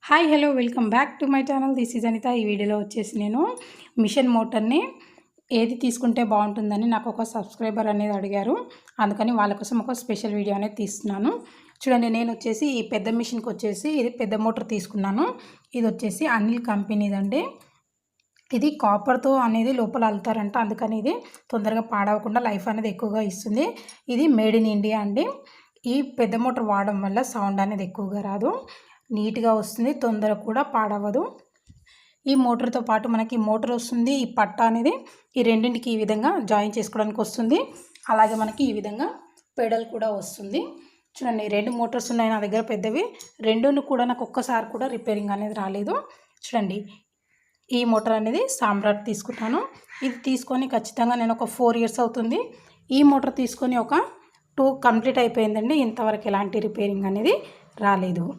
Hi hello welcome back to my channel. This is Anitha. ఈ వీడియోలో వచ్చేసి నేను మిషన్ మోటార్ని ఏది తీసుకుంటే బాగుంటుందని నాకు ఒక సబ్స్క్రైబర్ అనేది అడిగారు. అందుకని వాళ్ళ కోసం ఒక స్పెషల్ వీడియో అనేది తీస్తున్నాను. చూడండి, నేను వచ్చేసి ఈ పెద్ద మిషన్కి వచ్చేసి ఇది పెద్ద మోటార్ తీసుకున్నాను. ఇది వచ్చేసి అనిల్ కంపెనీదండి. ఇది కాపర్తో అనేది లోపల అల్లుతారంట, అందుకని ఇది తొందరగా పాడవకుండా లైఫ్ అనేది ఎక్కువగా ఇస్తుంది. ఇది మేడ్ ఇన్ ఇండియా అండి. ఈ పెద్ద మోటార్ వాడడం వల్ల సౌండ్ అనేది ఎక్కువగా రాదు, నీట్గా వస్తుంది, తొందర కూడా పాడవదు. ఈ మోటార్తో పాటు మనకి మోటార్ వస్తుంది, ఈ పట్ట అనేది ఈ రెండింటికి ఈ విధంగా జాయిన్ చేసుకోవడానికి వస్తుంది. అలాగే మనకి ఈ విధంగా పెడల్ కూడా వస్తుంది. చూడండి, 2 మోటార్స్ ఉన్నాయి నా దగ్గర పెద్దవి. రెండును కూడా నాకు ఒక్కసారి కూడా రిపేరింగ్ అనేది రాలేదు. చూడండి, ఈ మోటార్ అనేది సామ్రాట్ తీసుకుంటాను. ఇది తీసుకొని ఖచ్చితంగా నేను ఒక 4 ఇయర్స్ అవుతుంది. ఈ మోటార్ తీసుకొని ఒక 2 కంప్లీట్ అయిపోయిందండి. ఇంతవరకు ఎలాంటి రిపేరింగ్ అనేది రాలేదు.